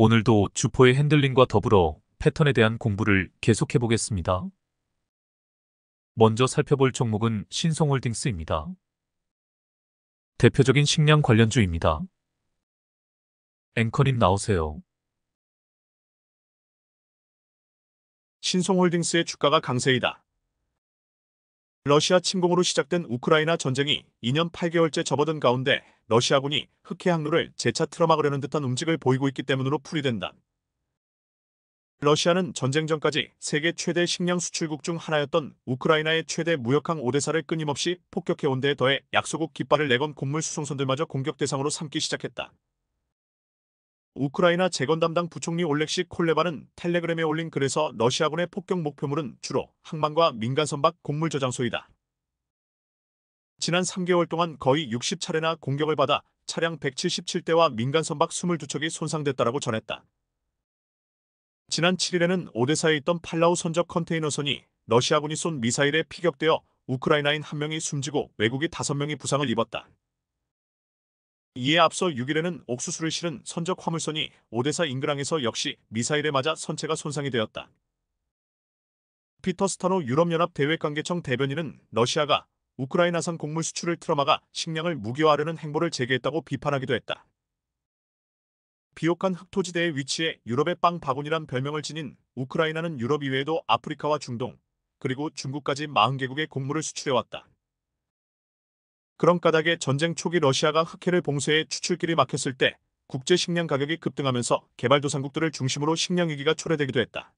오늘도 주포의 핸들링과 더불어 패턴에 대한 공부를 계속해 보겠습니다. 먼저 살펴볼 종목은 신송홀딩스입니다. 대표적인 식량 관련주입니다. 앵커님 나오세요. 신송홀딩스의 주가가 강세이다. 러시아 침공으로 시작된 우크라이나 전쟁이 2년 8개월째 접어든 가운데 러시아군이 흑해 항로를 재차 틀어막으려는 듯한 움직임을 보이고 있기 때문으로 풀이된다. 러시아는 전쟁 전까지 세계 최대 식량 수출국 중 하나였던 우크라이나의 최대 무역항 오데사를 끊임없이 폭격해온 데에 더해 약소국 깃발을 내건 곡물 수송선들마저 공격 대상으로 삼기 시작했다. 우크라이나 재건 담당 부총리 올렉시 콜레바는 텔레그램에 올린 글에서 러시아군의 폭격 목표물은 주로 항만과 민간 선박 곡물 저장소이다. 지난 3개월 동안 거의 60차례나 공격을 받아 차량 177대와 민간 선박 22척이 손상됐다라고 전했다. 지난 7일에는 오데사에 있던 팔라우 선적 컨테이너선이 러시아군이 쏜 미사일에 피격되어 우크라이나인 1명이 숨지고 외국인 5명이 부상을 입었다. 이에 앞서 6일에는 옥수수를 실은 선적 화물선이 오데사 인근항에서 역시 미사일에 맞아 선체가 손상이 되었다. 피터 스타노 유럽연합 대외관계청 대변인은 러시아가 우크라이나산 곡물 수출을 틀어막아 식량을 무기화하려는 행보를 재개했다고 비판하기도 했다. 비옥한 흑토지대에 위치해 유럽의 빵 바구니란 별명을 지닌 우크라이나는 유럽 이외에도 아프리카와 중동, 그리고 중국까지 40개국에 곡물을 수출해왔다. 그런 까닭에 전쟁 초기 러시아가 흑해를 봉쇄해 추출길이 막혔을 때 국제 식량 가격이 급등하면서 개발도상국들을 중심으로 식량 위기가 초래되기도 했다.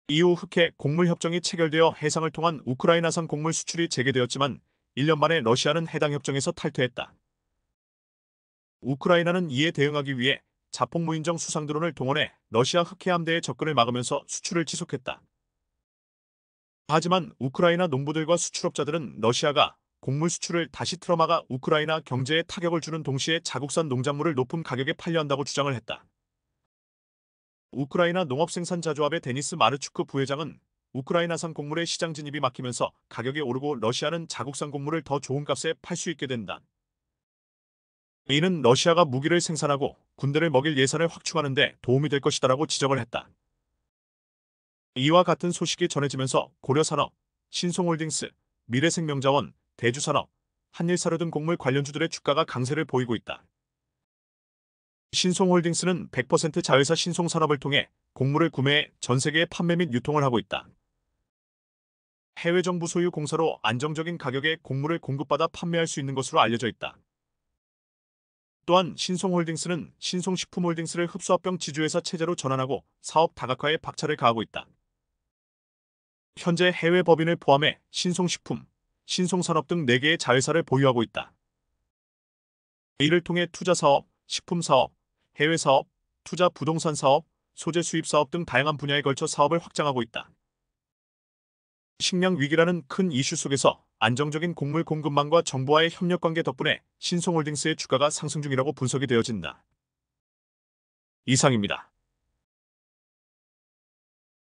이후 흑해 곡물 협정이 체결되어 해상을 통한 우크라이나산 곡물 수출이 재개되었지만 1년 만에 러시아는 해당 협정에서 탈퇴했다. 우크라이나는 이에 대응하기 위해 자폭 무인정 수상 드론을 동원해 러시아 흑해 함대의 접근을 막으면서 수출을 지속했다. 하지만 우크라이나 농부들과 수출업자들은 러시아가 곡물 수출을 다시 틀어막아 우크라이나 경제에 타격을 주는 동시에 자국산 농작물을 높은 가격에 팔려 한다고 주장을 했다. 우크라이나 농업생산자조합의 데니스 마르추크 부회장은 우크라이나산 곡물의 시장 진입이 막히면서 가격이 오르고 러시아는 자국산 곡물을 더 좋은 값에 팔 수 있게 된다. 이는 러시아가 무기를 생산하고 군대를 먹일 예산을 확충하는 데 도움이 될 것이다라고 지적을 했다. 이와 같은 소식이 전해지면서 고려산업, 신송홀딩스, 미래생명자원, 대주산업, 한일사료 등 곡물 관련주들의 주가가 강세를 보이고 있다. 신송홀딩스는 100% 자회사 신송산업을 통해 곡물을 구매해 전 세계에 판매 및 유통을 하고 있다. 해외 정부 소유 공사로 안정적인 가격에 곡물을 공급받아 판매할 수 있는 것으로 알려져 있다. 또한 신송홀딩스는 신송식품홀딩스를 흡수합병 지주회사 체제로 전환하고 사업 다각화에 박차를 가하고 있다. 현재 해외 법인을 포함해 신송식품, 신송산업 등 4개의 자회사를 보유하고 있다. 이를 통해 투자사업, 식품사업, 해외사업, 투자 부동산사업, 소재 수입사업 등 다양한 분야에 걸쳐 사업을 확장하고 있다. 식량 위기라는 큰 이슈 속에서 안정적인 곡물 공급망과 정부와의 협력관계 덕분에 신송홀딩스의 주가가 상승 중이라고 분석이 되어진다. 이상입니다.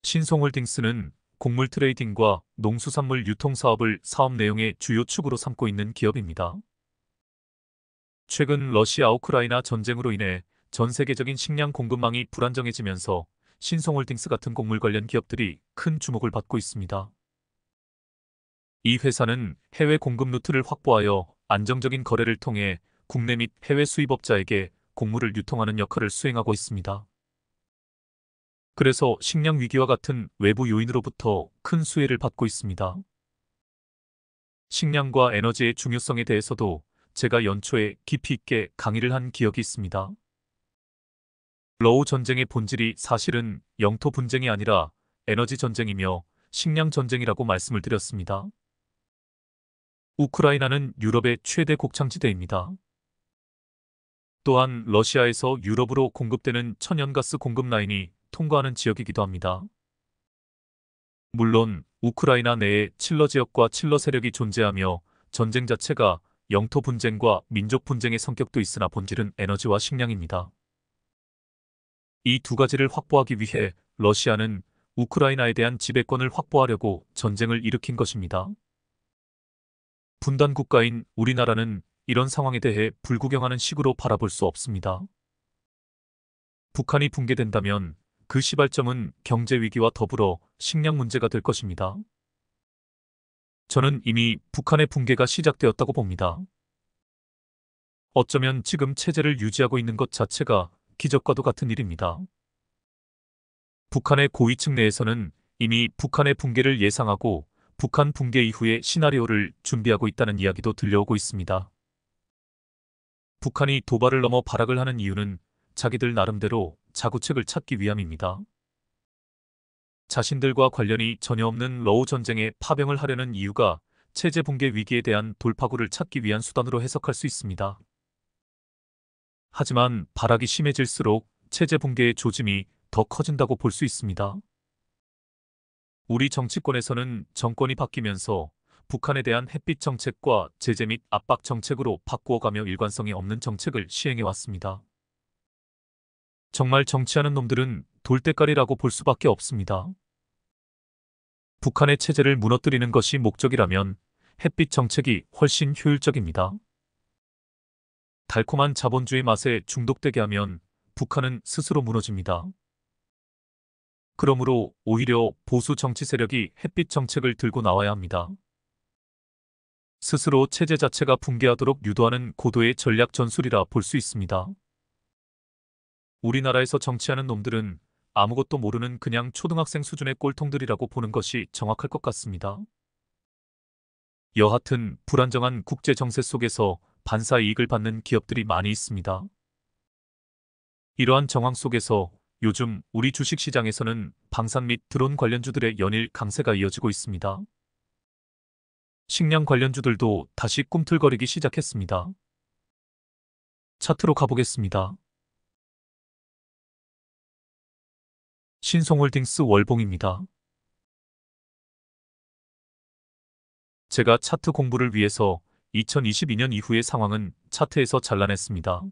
신송홀딩스는 곡물 트레이딩과 농수산물 유통 사업을 사업 내용의 주요 축으로 삼고 있는 기업입니다. 최근 러시아 우크라이나 전쟁으로 인해 전 세계적인 식량 공급망이 불안정해지면서 신송홀딩스 같은 곡물 관련 기업들이 큰 주목을 받고 있습니다. 이 회사는 해외 공급 루트를 확보하여 안정적인 거래를 통해 국내 및 해외 수입업자에게 곡물을 유통하는 역할을 수행하고 있습니다. 그래서 식량 위기와 같은 외부 요인으로부터 큰 수혜를 받고 있습니다. 식량과 에너지의 중요성에 대해서도 제가 연초에 깊이 있게 강의를 한 기억이 있습니다. 러우 전쟁의 본질이 사실은 영토 분쟁이 아니라 에너지 전쟁이며 식량 전쟁이라고 말씀을 드렸습니다. 우크라이나는 유럽의 최대 곡창지대입니다. 또한 러시아에서 유럽으로 공급되는 천연가스 공급 라인이 통과하는 지역이기도 합니다. 물론 우크라이나 내에 칠러 지역과 칠러 세력이 존재하며 전쟁 자체가 영토 분쟁과 민족 분쟁의 성격도 있으나 본질은 에너지와 식량입니다. 이 두 가지를 확보하기 위해 러시아는 우크라이나에 대한 지배권을 확보하려고 전쟁을 일으킨 것입니다. 분단 국가인 우리나라는 이런 상황에 대해 불구경하는 식으로 바라볼 수 없습니다. 북한이 붕괴된다면 그 시발점은 경제 위기와 더불어 식량 문제가 될 것입니다. 저는 이미 북한의 붕괴가 시작되었다고 봅니다. 어쩌면 지금 체제를 유지하고 있는 것 자체가 기적과도 같은 일입니다. 북한의 고위층 내에서는 이미 북한의 붕괴를 예상하고 북한 붕괴 이후의 시나리오를 준비하고 있다는 이야기도 들려오고 있습니다. 북한이 도발을 넘어 발악을 하는 이유는 자기들 나름대로 자구책을 찾기 위함입니다. 자신들과 관련이 전혀 없는 러우 전쟁에 파병을 하려는 이유가 체제 붕괴 위기에 대한 돌파구를 찾기 위한 수단으로 해석할 수 있습니다. 하지만 발악이 심해질수록 체제 붕괴의 조짐이 더 커진다고 볼 수 있습니다. 우리 정치권에서는 정권이 바뀌면서 북한에 대한 햇빛 정책과 제재 및 압박 정책으로 바꾸어가며 일관성이 없는 정책을 시행해 왔습니다. 정말 정치하는 놈들은 돌대가리라고 볼 수밖에 없습니다. 북한의 체제를 무너뜨리는 것이 목적이라면 햇빛 정책이 훨씬 효율적입니다. 달콤한 자본주의 맛에 중독되게 하면 북한은 스스로 무너집니다. 그러므로 오히려 보수 정치 세력이 햇빛 정책을 들고 나와야 합니다. 스스로 체제 자체가 붕괴하도록 유도하는 고도의 전략 전술이라 볼 수 있습니다. 우리나라에서 정치하는 놈들은 아무것도 모르는 그냥 초등학생 수준의 꼴통들이라고 보는 것이 정확할 것 같습니다. 여하튼 불안정한 국제 정세 속에서 반사 이익을 받는 기업들이 많이 있습니다. 이러한 정황 속에서 요즘 우리 주식시장에서는 방산 및 드론 관련주들의 연일 강세가 이어지고 있습니다. 식량 관련주들도 다시 꿈틀거리기 시작했습니다. 차트로 가보겠습니다. 신송홀딩스 월봉입니다. 제가 차트 공부를 위해서 2022년 이후의 상황은 차트에서 잘라냈습니다.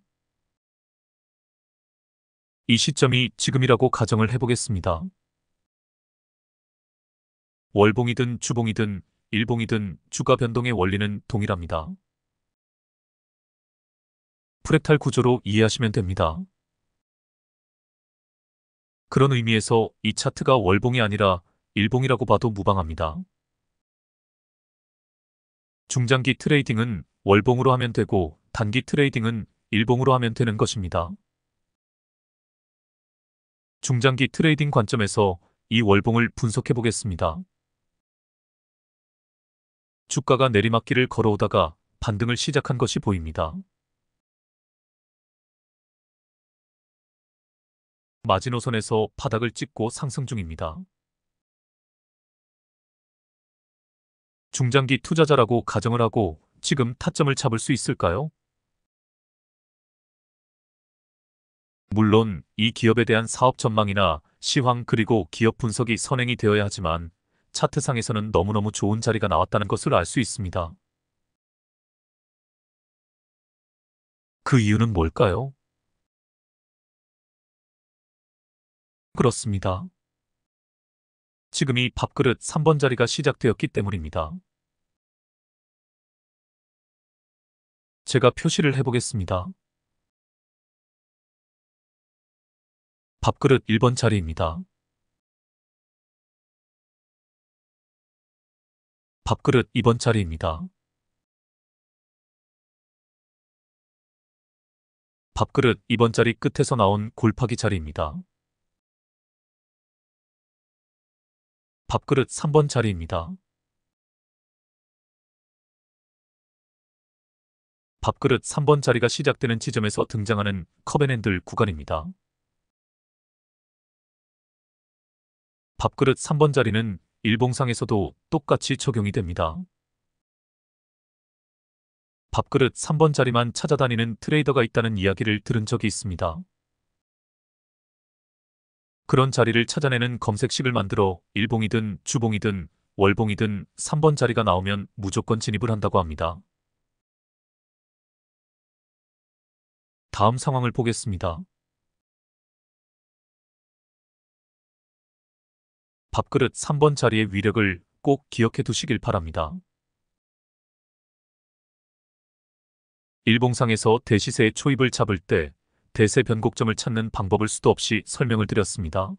이 시점이 지금이라고 가정을 해보겠습니다. 월봉이든 주봉이든 일봉이든 주가 변동의 원리는 동일합니다. 프랙탈 구조로 이해하시면 됩니다. 그런 의미에서 이 차트가 월봉이 아니라 일봉이라고 봐도 무방합니다. 중장기 트레이딩은 월봉으로 하면 되고 단기 트레이딩은 일봉으로 하면 되는 것입니다. 중장기 트레이딩 관점에서 이 월봉을 분석해 보겠습니다. 주가가 내리막길을 걸어오다가 반등을 시작한 것이 보입니다. 마지노선에서 바닥을 찍고 상승 중입니다. 중장기 투자자라고 가정을 하고 지금 타점을 잡을 수 있을까요? 물론 이 기업에 대한 사업 전망이나 시황 그리고 기업 분석이 선행이 되어야 하지만 차트상에서는 너무너무 좋은 자리가 나왔다는 것을 알 수 있습니다. 그 이유는 뭘까요? 그렇습니다. 지금이 밥그릇 3번 자리가 시작되었기 때문입니다. 제가 표시를 해보겠습니다. 밥그릇 1번 자리입니다. 밥그릇 2번 자리입니다. 밥그릇 2번 자리 끝에서 나온 골파기 자리입니다. 밥그릇 3번 자리입니다. 밥그릇 3번 자리가 시작되는 지점에서 등장하는 컵앤핸들 구간입니다. 밥그릇 3번 자리는 일봉상에서도 똑같이 적용이 됩니다. 밥그릇 3번 자리만 찾아다니는 트레이더가 있다는 이야기를 들은 적이 있습니다. 그런 자리를 찾아내는 검색식을 만들어 일봉이든 주봉이든 월봉이든 3번 자리가 나오면 무조건 진입을 한다고 합니다. 다음 상황을 보겠습니다. 밥그릇 3번 자리의 위력을 꼭 기억해 두시길 바랍니다. 일봉상에서 대시세의 초입을 잡을 때 대세 변곡점을 찾는 방법을 수도 없이 설명을 드렸습니다.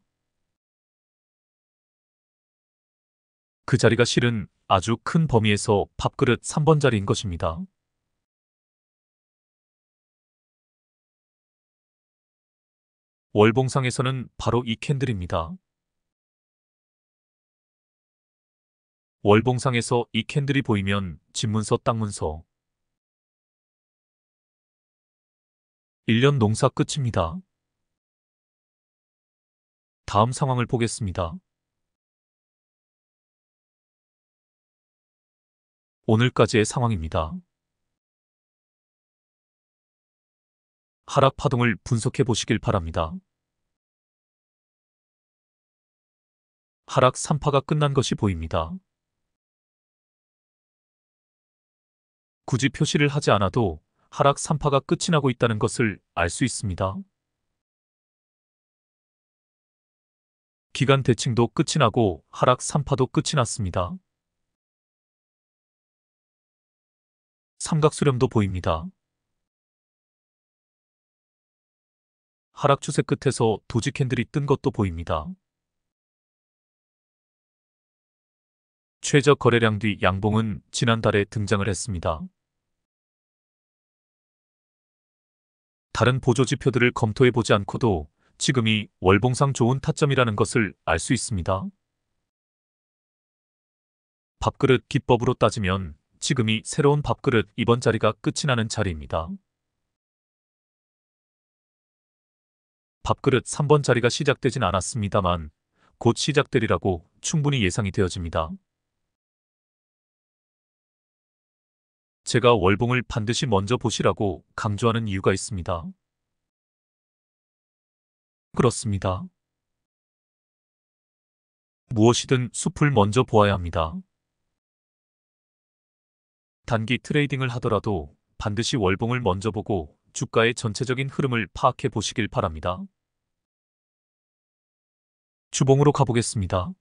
그 자리가 실은 아주 큰 범위에서 밥그릇 3번 자리인 것입니다. 월봉상에서는 바로 이 캔들입니다. 월봉상에서 이 캔들이 보이면 집문서 땅문서 1년 농사 끝입니다. 다음 상황을 보겠습니다. 오늘까지의 상황입니다. 하락 파동을 분석해 보시길 바랍니다. 하락 3파가 끝난 것이 보입니다. 굳이 표시를 하지 않아도 하락 3파가 끝이 나고 있다는 것을 알 수 있습니다. 기간 대칭도 끝이 나고 하락 3파도 끝이 났습니다. 삼각수렴도 보입니다. 하락 추세 끝에서 도지 캔들이 뜬 것도 보입니다. 최저 거래량 뒤 양봉은 지난달에 등장을 했습니다. 다른 보조 지표들을 검토해 보지 않고도 지금이 월봉상 좋은 타점이라는 것을 알 수 있습니다. 밥그릇 기법으로 따지면 지금이 새로운 밥그릇 이번 자리가 끝이 나는 자리입니다. 밥그릇 3번 자리가 시작되진 않았습니다만 곧 시작되리라고 충분히 예상이 되어집니다. 제가 월봉을 반드시 먼저 보시라고 강조하는 이유가 있습니다. 그렇습니다. 무엇이든 숲을 먼저 보아야 합니다. 단기 트레이딩을 하더라도 반드시 월봉을 먼저 보고 주가의 전체적인 흐름을 파악해 보시길 바랍니다. 주봉으로 가보겠습니다.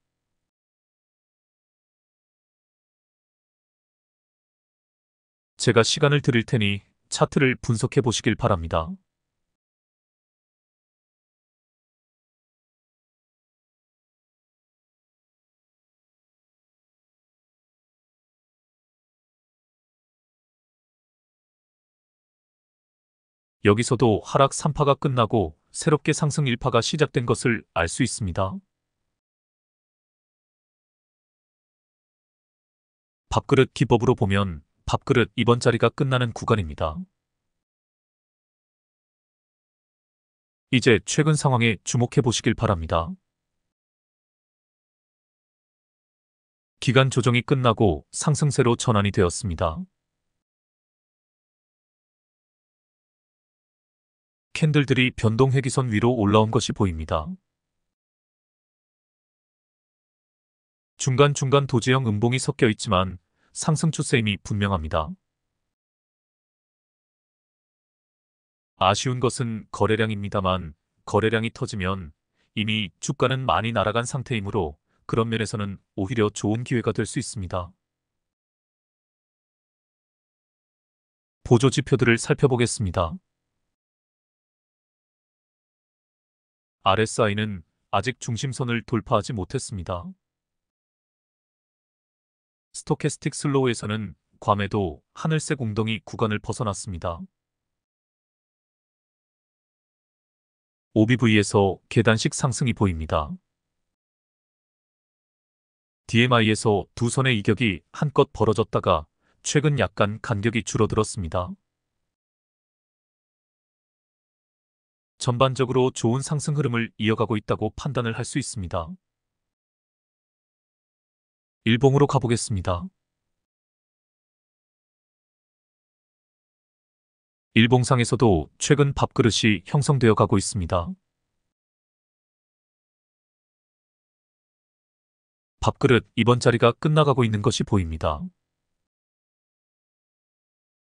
제가 시간을 드릴 테니 차트를 분석해 보시길 바랍니다. 여기서도 하락 3파가 끝나고 새롭게 상승 1파가 시작된 것을 알 수 있습니다. 밥그릇 기법으로 보면 밥그릇 이번 자리가 끝나는 구간입니다. 이제 최근 상황에 주목해 보시길 바랍니다. 기간 조정이 끝나고 상승세로 전환이 되었습니다. 캔들들이 변동회기선 위로 올라온 것이 보입니다. 중간중간 도지형 음봉이 섞여 있지만 상승 추세임이 분명합니다. 아쉬운 것은 거래량입니다만 거래량이 터지면 이미 주가는 많이 날아간 상태이므로 그런 면에서는 오히려 좋은 기회가 될 수 있습니다. 보조 지표들을 살펴보겠습니다. RSI는 아직 중심선을 돌파하지 못했습니다. 스토캐스틱 슬로우에서는 괌에도 하늘색 웅덩이 구간을 벗어났습니다. OBV에서 계단식 상승이 보입니다. DMI에서 두 선의 이격이 한껏 벌어졌다가 최근 약간 간격이 줄어들었습니다. 전반적으로 좋은 상승 흐름을 이어가고 있다고 판단을 할 수 있습니다. 일봉으로 가보겠습니다. 일봉상에서도 최근 밥그릇이 형성되어 가고 있습니다. 밥그릇 이번 자리가 끝나가고 있는 것이 보입니다.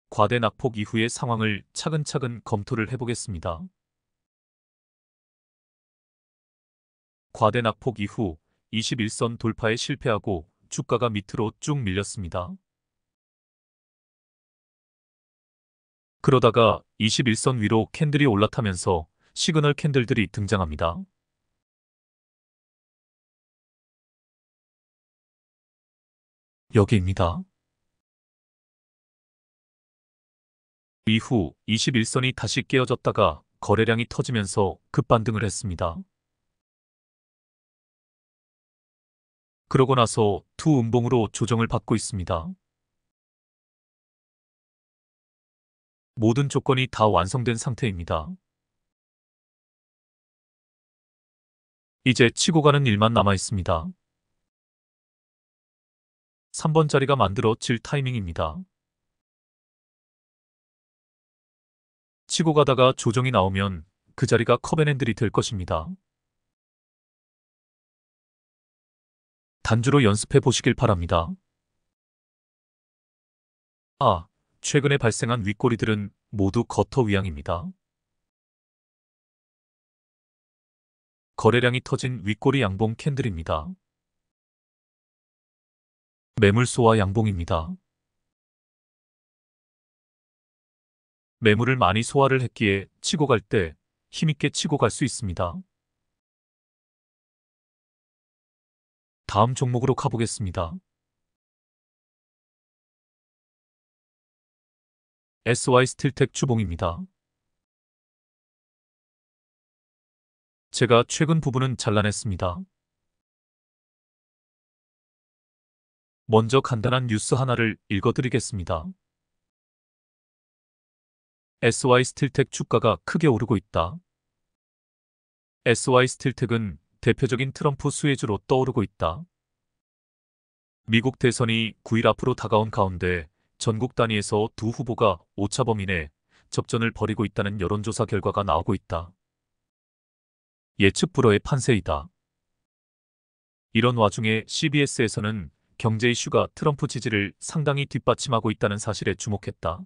과대 낙폭 이후의 상황을 차근차근 검토를 해보겠습니다. 과대 낙폭 이후 21선 돌파에 실패하고 주가가 밑으로 쭉 밀렸습니다. 그러다가 21선 위로 캔들이 올라타면서 시그널 캔들들이 등장합니다. 여기입니다. 이후 21선이 다시 깨어졌다가 거래량이 터지면서 급반등을 했습니다. 그러고 나서 투 음봉으로 조정을 받고 있습니다. 모든 조건이 다 완성된 상태입니다. 이제 치고 가는 일만 남아 있습니다. 3번 자리가 만들어질 타이밍입니다. 치고 가다가 조정이 나오면 그 자리가 컵앤핸들이 될 것입니다. 단주로 연습해 보시길 바랍니다. 최근에 발생한 윗꼬리들은 모두 거터 위양입니다. 거래량이 터진 윗꼬리 양봉 캔들입니다. 매물 소화 양봉입니다. 매물을 많이 소화를 했기에 치고 갈 때 힘있게 치고 갈 수 있습니다. 다음 종목으로 가보겠습니다. SY스틸텍 주봉입니다. 제가 최근 부분은 잘라냈습니다. 먼저 간단한 뉴스 하나를 읽어드리겠습니다. SY스틸텍 주가가 크게 오르고 있다. SY스틸텍은 대표적인 트럼프 수혜주로 떠오르고 있다. 미국 대선이 9일 앞으로 다가온 가운데 전국 단위에서 두 후보가 오차 범위 내 접전을 벌이고 있다는 여론조사 결과가 나오고 있다. 예측 불허의 판세이다. 이런 와중에 CBS에서는 경제 이슈가 트럼프 지지를 상당히 뒷받침하고 있다는 사실에 주목했다.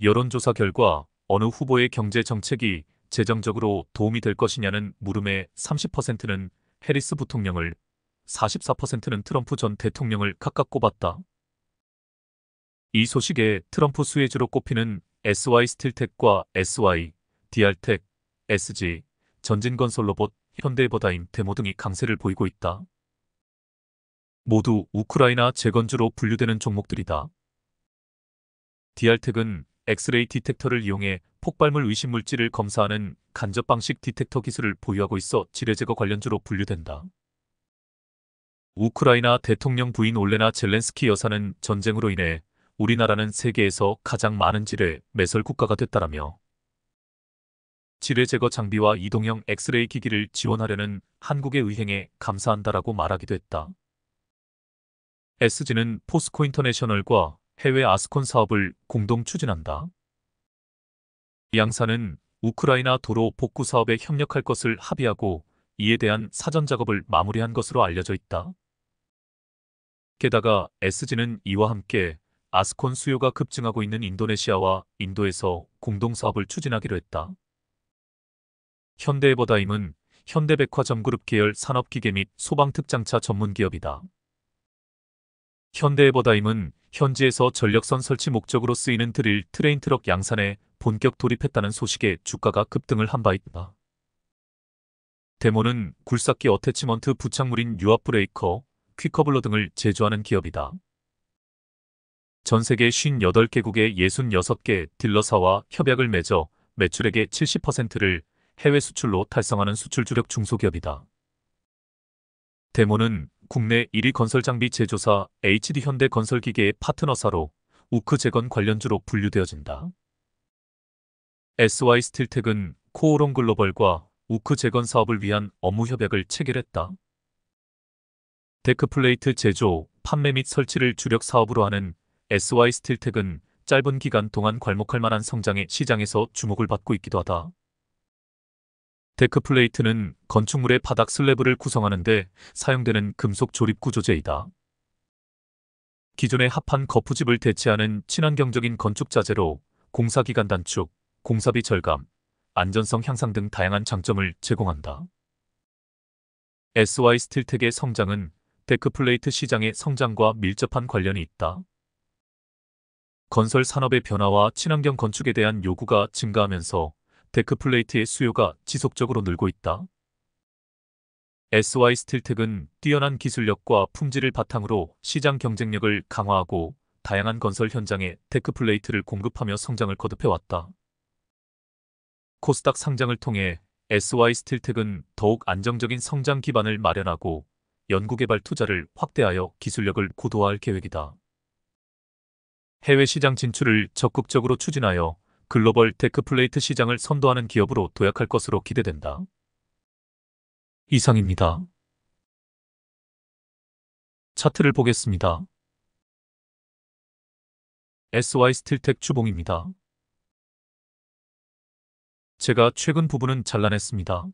여론조사 결과 어느 후보의 경제 정책이 재정적으로 도움이 될 것이냐는 물음에 30%는 해리스 부통령을, 44%는 트럼프 전 대통령을 각각 꼽았다. 이 소식에 트럼프 수혜주로 꼽히는 SY스틸텍과 SY, DR텍, SG, 전진건설로봇, 현대해버다임, 데모 등이 강세를 보이고 있다. 모두 우크라이나 재건주로 분류되는 종목들이다. DR텍은 엑스레이 디텍터를 이용해 폭발물 의심 물질을 검사하는 간접 방식 디텍터 기술을 보유하고 있어 지뢰 제거 관련주로 분류된다. 우크라이나 대통령 부인 올레나 젤렌스키 여사는 전쟁으로 인해 우리나라는 세계에서 가장 많은 지뢰 매설 국가가 됐다라며 지뢰 제거 장비와 이동형 엑스레이 기기를 지원하려는 한국의 의행에 감사한다라고 말하기도 했다. SG는 포스코 인터내셔널과 해외 아스콘 사업을 공동 추진한다. 양사는 우크라이나 도로 복구 사업에 협력할 것을 합의하고 이에 대한 사전 작업을 마무리한 것으로 알려져 있다. 게다가 SG는 이와 함께 아스콘 수요가 급증하고 있는 인도네시아와 인도에서 공동 사업을 추진하기로 했다. 현대해버다임은 현대백화점그룹 계열 산업기계 및 소방특장차 전문기업이다. 현대해버다임은 현지에서 전력선 설치 목적으로 쓰이는 드릴 트레인 트럭 양산에 본격 돌입했다는 소식에 주가가 급등을 한 바 있다. 데모는 굴삭기 어태치먼트 부착물인 유압 브레이커, 퀵커블러 등을 제조하는 기업이다. 전 세계 58개국의 66개 딜러사와 협약을 맺어 매출액의 70%를 해외 수출로 달성하는 수출 주력 중소기업이다. 데모는 국내 1위 건설장비 제조사 HD현대건설기계의 파트너사로 우크재건 관련주로 분류되어진다. SY스틸텍은 코오롱 글로벌과 우크재건 사업을 위한 업무 협약을 체결했다. 데크플레이트 제조, 판매 및 설치를 주력 사업으로 하는 SY스틸텍은 짧은 기간 동안 괄목할 만한 성장에 시장에서 주목을 받고 있기도 하다. 데크플레이트는 건축물의 바닥 슬래브를 구성하는 데 사용되는 금속 조립 구조재이다. 기존의 합판 거푸집을 대체하는 친환경적인 건축 자재로 공사기간 단축, 공사비 절감, 안전성 향상 등 다양한 장점을 제공한다. SY스틸텍의 성장은 데크플레이트 시장의 성장과 밀접한 관련이 있다. 건설 산업의 변화와 친환경 건축에 대한 요구가 증가하면서 데크플레이트의 수요가 지속적으로 늘고 있다. SY스틸텍은 뛰어난 기술력과 품질을 바탕으로 시장 경쟁력을 강화하고 다양한 건설 현장에 데크플레이트를 공급하며 성장을 거듭해왔다. 코스닥 상장을 통해 SY스틸텍은 더욱 안정적인 성장 기반을 마련하고 연구개발 투자를 확대하여 기술력을 고도화할 계획이다. 해외 시장 진출을 적극적으로 추진하여 글로벌 데크플레이트 시장을 선도하는 기업으로 도약할 것으로 기대된다. 이상입니다. 차트를 보겠습니다. SY스틸텍 주봉입니다. 제가 최근 부분은 잘라냈습니다.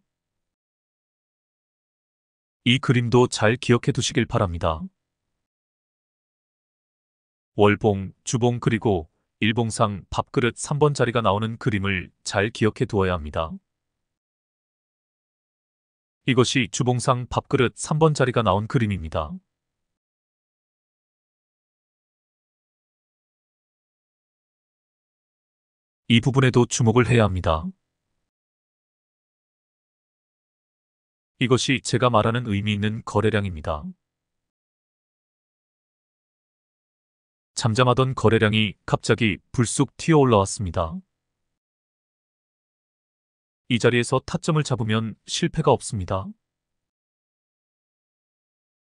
이 그림도 잘 기억해 두시길 바랍니다. 월봉, 주봉 그리고 일봉상 밥그릇 3번 자리가 나오는 그림을 잘 기억해 두어야 합니다. 이것이 주봉상 밥그릇 3번 자리가 나온 그림입니다. 이 부분에도 주목을 해야 합니다. 이것이 제가 말하는 의미 있는 거래량입니다. 잠잠하던 거래량이 갑자기 불쑥 튀어 올라왔습니다. 이 자리에서 타점을 잡으면 실패가 없습니다.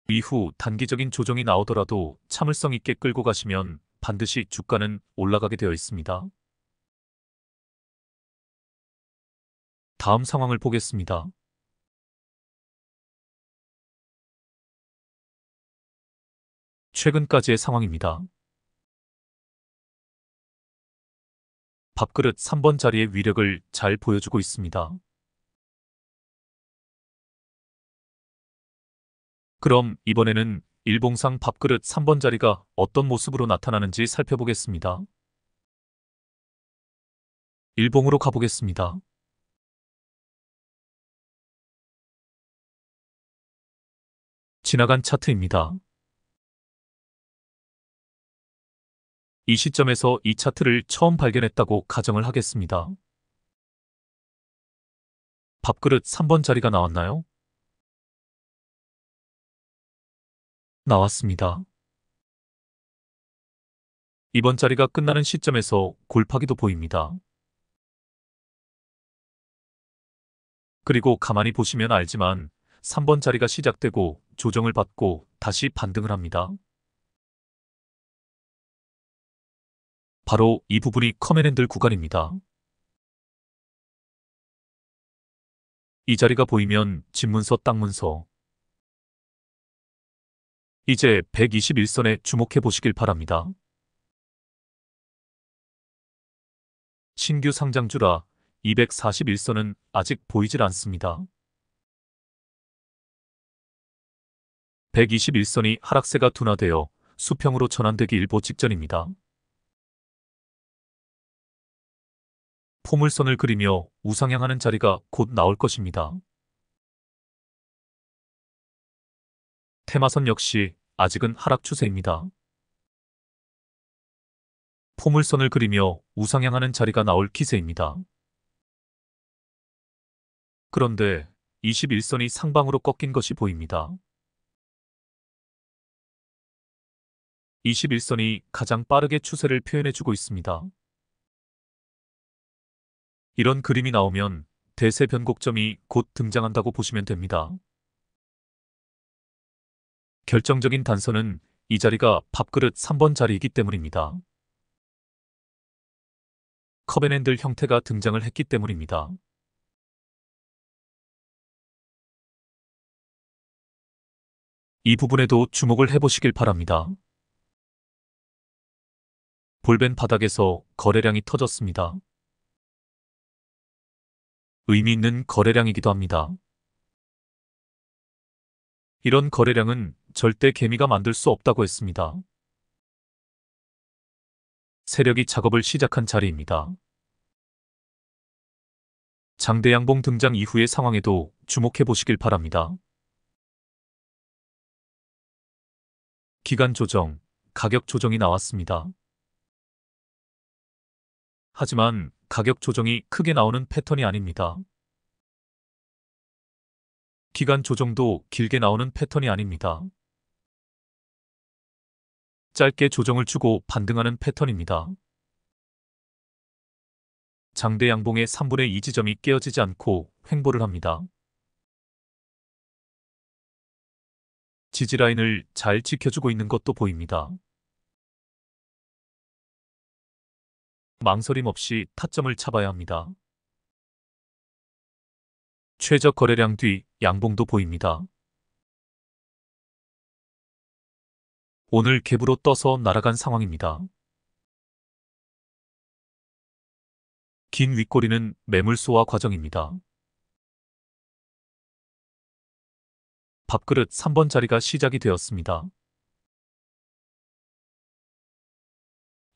이후 단기적인 조정이 나오더라도 참을성 있게 끌고 가시면 반드시 주가는 올라가게 되어 있습니다. 다음 상황을 보겠습니다. 최근까지의 상황입니다. 밥그릇 3번 자리의 위력을 잘 보여주고 있습니다. 그럼 이번에는 일봉상 밥그릇 3번 자리가 어떤 모습으로 나타나는지 살펴보겠습니다. 일봉으로 가보겠습니다. 지나간 차트입니다. 이 시점에서 이 차트를 처음 발견했다고 가정을 하겠습니다. 밥그릇 3번 자리가 나왔나요? 나왔습니다. 이번 자리가 끝나는 시점에서 골파기도 보입니다. 그리고 가만히 보시면 알지만 3번 자리가 시작되고 조정을 받고 다시 반등을 합니다. 바로 이 부분이 커맨핸들 구간입니다. 이 자리가 보이면 집문서 땅문서. 이제 121선에 주목해 보시길 바랍니다. 신규 상장주라 241선은 아직 보이질 않습니다. 121선이 하락세가 둔화되어 수평으로 전환되기 일보 직전입니다. 포물선을 그리며 우상향하는 자리가 곧 나올 것입니다. 테마선 역시 아직은 하락 추세입니다. 포물선을 그리며 우상향하는 자리가 나올 기세입니다. 그런데 21선이 상방으로 꺾인 것이 보입니다. 21선이 가장 빠르게 추세를 표현해주고 있습니다. 이런 그림이 나오면 대세 변곡점이 곧 등장한다고 보시면 됩니다. 결정적인 단서는 이 자리가 밥그릇 3번 자리이기 때문입니다. 커맨핸들 형태가 등장을 했기 때문입니다. 이 부분에도 주목을 해보시길 바랍니다. 볼벤 바닥에서 거래량이 터졌습니다. 의미 있는 거래량이기도 합니다. 이런 거래량은 절대 개미가 만들 수 없다고 했습니다. 세력이 작업을 시작한 자리입니다. 장대 양봉 등장 이후의 상황에도 주목해 보시길 바랍니다. 기간 조정, 가격 조정이 나왔습니다. 하지만 가격 조정이 크게 나오는 패턴이 아닙니다. 기간 조정도 길게 나오는 패턴이 아닙니다. 짧게 조정을 주고 반등하는 패턴입니다. 장대 양봉의 3분의 2 지점이 깨어지지 않고 횡보를 합니다. 지지라인을 잘 지켜주고 있는 것도 보입니다. 망설임 없이 타점을 잡아야 합니다. 최저 거래량 뒤 양봉도 보입니다. 오늘 갭으로 떠서 날아간 상황입니다. 긴 윗꼬리는 매물 소화 과정입니다. 밥그릇 3번 자리가 시작이 되었습니다.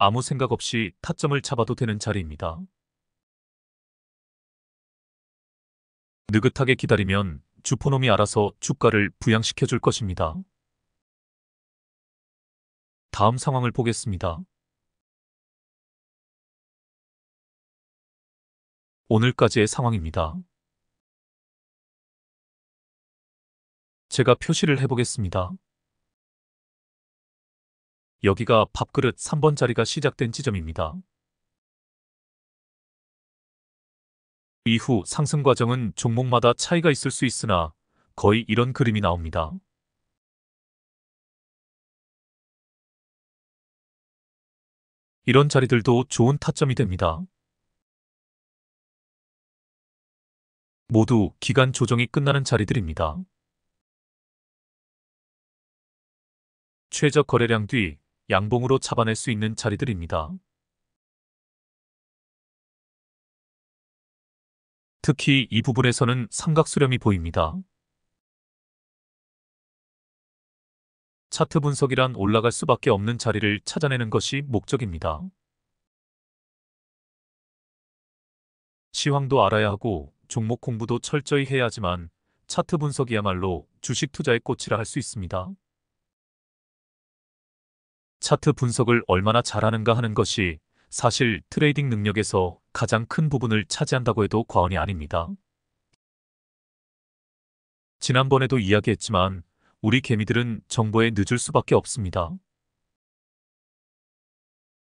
아무 생각 없이 타점을 잡아도 되는 자리입니다. 느긋하게 기다리면 주포놈이 알아서 주가를 부양시켜 줄 것입니다. 다음 상황을 보겠습니다. 오늘까지의 상황입니다. 제가 표시를 해보겠습니다. 여기가 밥그릇 3번 자리가 시작된 지점입니다. 이후 상승 과정은 종목마다 차이가 있을 수 있으나 거의 이런 그림이 나옵니다. 이런 자리들도 좋은 타점이 됩니다. 모두 기간 조정이 끝나는 자리들입니다. 최저 거래량 뒤 양봉으로 잡아낼 수 있는 자리들입니다. 특히 이 부분에서는 삼각수렴이 보입니다. 차트 분석이란 올라갈 수밖에 없는 자리를 찾아내는 것이 목적입니다. 시황도 알아야 하고 종목 공부도 철저히 해야 하지만 차트 분석이야말로 주식 투자의 꽃이라 할 수 있습니다. 차트 분석을 얼마나 잘하는가 하는 것이 사실 트레이딩 능력에서 가장 큰 부분을 차지한다고 해도 과언이 아닙니다. 지난번에도 이야기했지만 우리 개미들은 정보에 늦을 수밖에 없습니다.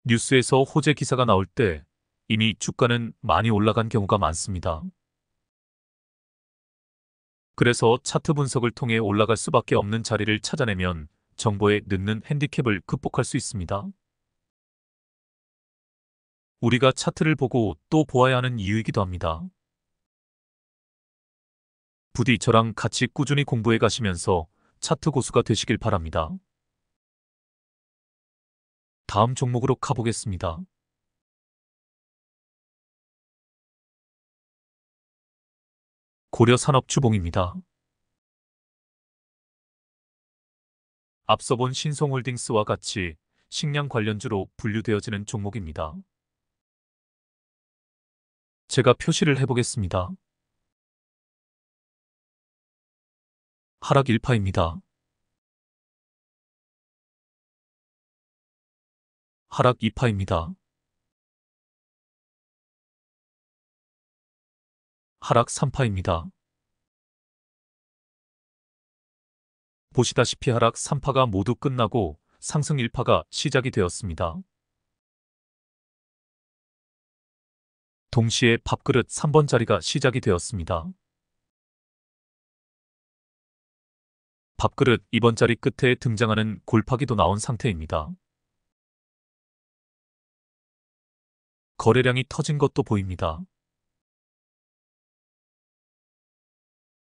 뉴스에서 호재 기사가 나올 때 이미 주가는 많이 올라간 경우가 많습니다. 그래서 차트 분석을 통해 올라갈 수밖에 없는 자리를 찾아내면 정보에 늦는 핸디캡을 극복할 수 있습니다. 우리가 차트를 보고 또 보아야 하는 이유이기도 합니다. 부디 저랑 같이 꾸준히 공부해 가시면서 차트 고수가 되시길 바랍니다. 다음 종목으로 가보겠습니다. 고려산업주봉입니다. 앞서 본 신성홀딩스와 같이 식량 관련주로 분류되어지는 종목입니다. 제가 표시를 해보겠습니다. 하락 1파입니다. 하락 2파입니다. 하락 3파입니다. 보시다시피 하락 3파가 모두 끝나고 상승 1파가 시작이 되었습니다. 동시에 밥그릇 3번 자리가 시작이 되었습니다. 밥그릇 2번 자리 끝에 등장하는 골파기도 나온 상태입니다. 거래량이 터진 것도 보입니다.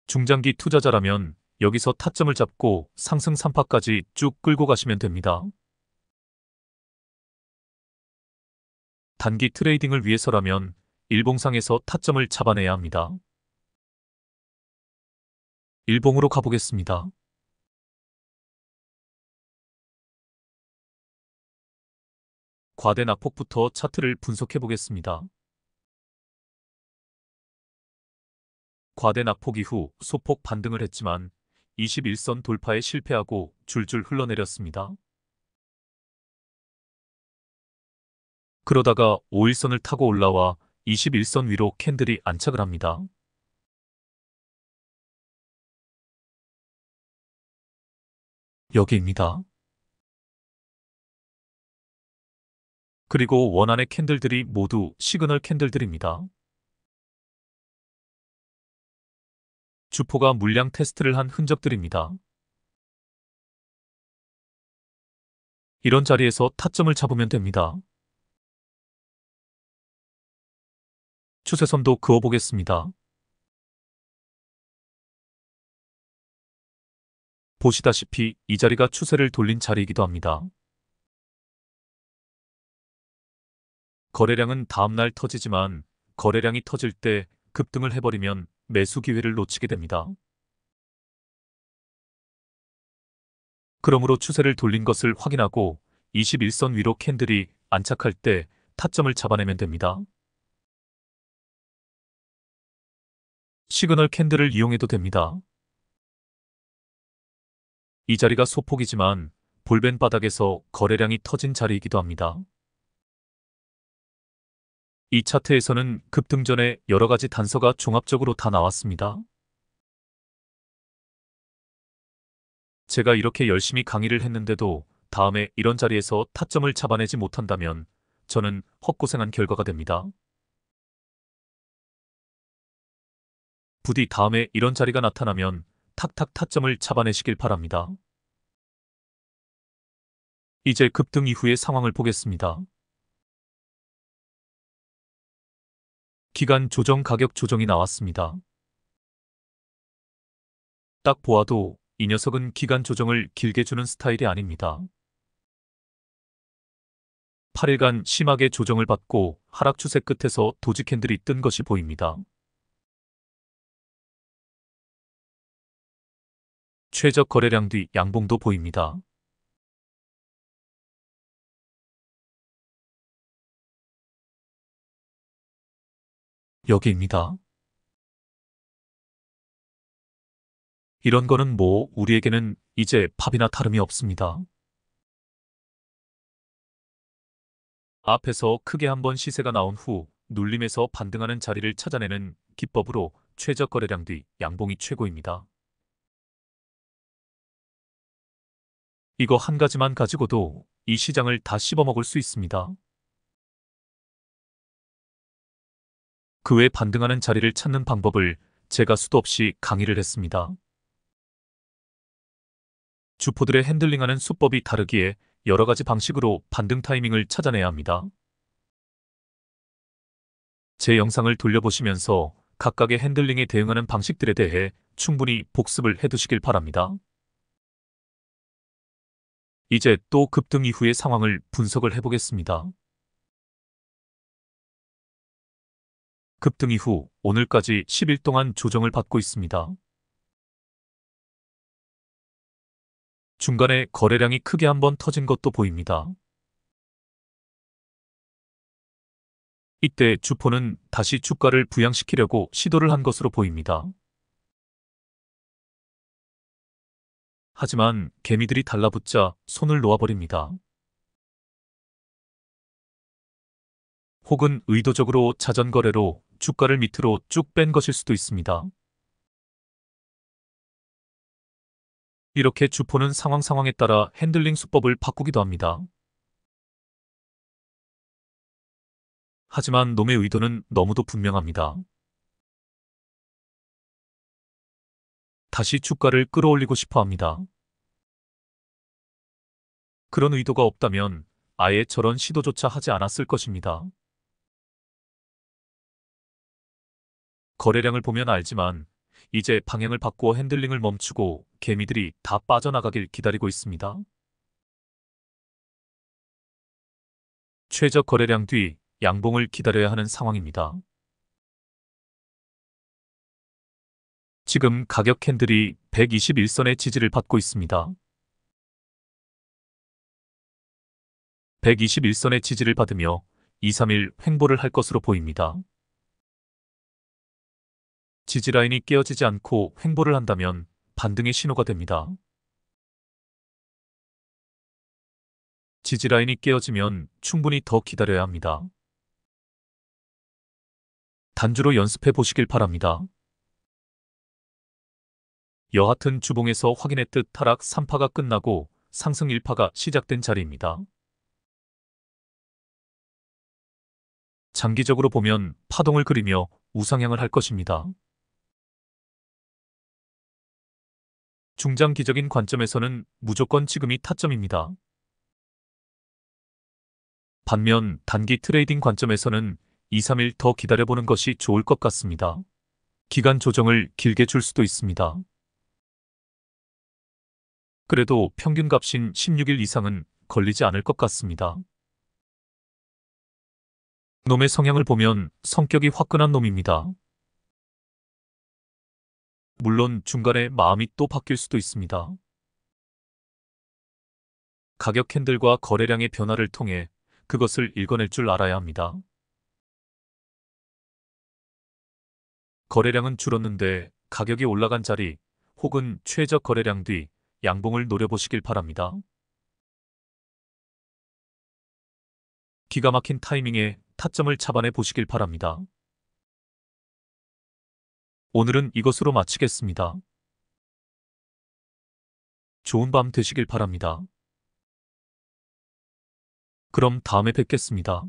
중장기 투자자라면 여기서 타점을 잡고 상승 3파까지 쭉 끌고 가시면 됩니다. 단기 트레이딩을 위해서라면 일봉상에서 타점을 잡아내야 합니다. 일봉으로 가보겠습니다. 과대 낙폭부터 차트를 분석해 보겠습니다. 과대 낙폭 이후 소폭 반등을 했지만 21선 돌파에 실패하고 줄줄 흘러내렸습니다. 그러다가 5일선을 타고 올라와 21선 위로 캔들이 안착을 합니다. 여기입니다. 그리고 원안의 캔들들이 모두 시그널 캔들들입니다. 주포가 물량 테스트를 한 흔적들입니다. 이런 자리에서 타점을 잡으면 됩니다. 추세선도 그어보겠습니다. 보시다시피 이 자리가 추세를 돌린 자리이기도 합니다. 거래량은 다음날 터지지만 거래량이 터질 때 급등을 해버리면 매수 기회를 놓치게 됩니다. 그러므로 추세를 돌린 것을 확인하고 21선 위로 캔들이 안착할 때 타점을 잡아내면 됩니다. 시그널 캔들을 이용해도 됩니다. 이 자리가 소폭이지만 볼벤 바닥에서 거래량이 터진 자리이기도 합니다. 이 차트에서는 급등 전에 여러 가지 단서가 종합적으로 다 나왔습니다. 제가 이렇게 열심히 강의를 했는데도 다음에 이런 자리에서 타점을 잡아내지 못한다면 저는 헛고생한 결과가 됩니다. 부디 다음에 이런 자리가 나타나면 탁탁 타점을 잡아내시길 바랍니다. 이제 급등 이후의 상황을 보겠습니다. 기간 조정 가격 조정이 나왔습니다. 딱 보아도 이 녀석은 기간 조정을 길게 주는 스타일이 아닙니다. 8일간 심하게 조정을 받고 하락 추세 끝에서 도지 캔들이 뜬 것이 보입니다. 최적 거래량 뒤 양봉도 보입니다. 여기입니다. 이런 거는 뭐 우리에게는 이제 팝이나 다름이 없습니다. 앞에서 크게 한번 시세가 나온 후 눌림에서 반등하는 자리를 찾아내는 기법으로 최저 거래량 뒤 양봉이 최고입니다. 이거 한 가지만 가지고도 이 시장을 다 씹어먹을 수 있습니다. 그 외 반등하는 자리를 찾는 방법을 제가 수도 없이 강의를 했습니다. 주포들의 핸들링하는 수법이 다르기에 여러 가지 방식으로 반등 타이밍을 찾아내야 합니다. 제 영상을 돌려보시면서 각각의 핸들링에 대응하는 방식들에 대해 충분히 복습을 해두시길 바랍니다. 이제 또 급등 이후의 상황을 분석을 해보겠습니다. 급등 이후 오늘까지 10일 동안 조정을 받고 있습니다. 중간에 거래량이 크게 한번 터진 것도 보입니다. 이때 주포는 다시 주가를 부양시키려고 시도를 한 것으로 보입니다. 하지만 개미들이 달라붙자 손을 놓아버립니다. 혹은 의도적으로 자전거래로 주가를 밑으로 쭉 뺀 것일 수도 있습니다. 이렇게 주포는 상황에 따라 핸들링 수법을 바꾸기도 합니다. 하지만 놈의 의도는 너무도 분명합니다. 다시 주가를 끌어올리고 싶어 합니다. 그런 의도가 없다면 아예 저런 시도조차 하지 않았을 것입니다. 거래량을 보면 알지만 이제 방향을 바꾸어 핸들링을 멈추고 개미들이 다 빠져나가길 기다리고 있습니다. 최저 거래량 뒤 양봉을 기다려야 하는 상황입니다. 지금 가격 캔들이 121선의 지지를 받고 있습니다. 121선의 지지를 받으며 2, 3일 횡보를 할 것으로 보입니다. 지지라인이 깨어지지 않고 횡보를 한다면 반등의 신호가 됩니다. 지지라인이 깨어지면 충분히 더 기다려야 합니다. 단주로 연습해 보시길 바랍니다. 여하튼 주봉에서 확인했듯 하락 3파가 끝나고 상승 1파가 시작된 자리입니다. 장기적으로 보면 파동을 그리며 우상향을 할 것입니다. 중장기적인 관점에서는 무조건 지금이 타점입니다. 반면 단기 트레이딩 관점에서는 2-3일 더 기다려보는 것이 좋을 것 같습니다. 기간 조정을 길게 줄 수도 있습니다. 그래도 평균값인 16일 이상은 걸리지 않을 것 같습니다. 놈의 성향을 보면 성격이 화끈한 놈입니다. 물론 중간에 마음이 또 바뀔 수도 있습니다. 가격 캔들과 거래량의 변화를 통해 그것을 읽어낼 줄 알아야 합니다. 거래량은 줄었는데 가격이 올라간 자리 혹은 최저 거래량 뒤 양봉을 노려보시길 바랍니다. 기가 막힌 타이밍에 타점을 잡아내 보시길 바랍니다. 오늘은 이것으로 마치겠습니다. 좋은 밤 되시길 바랍니다. 그럼 다음에 뵙겠습니다.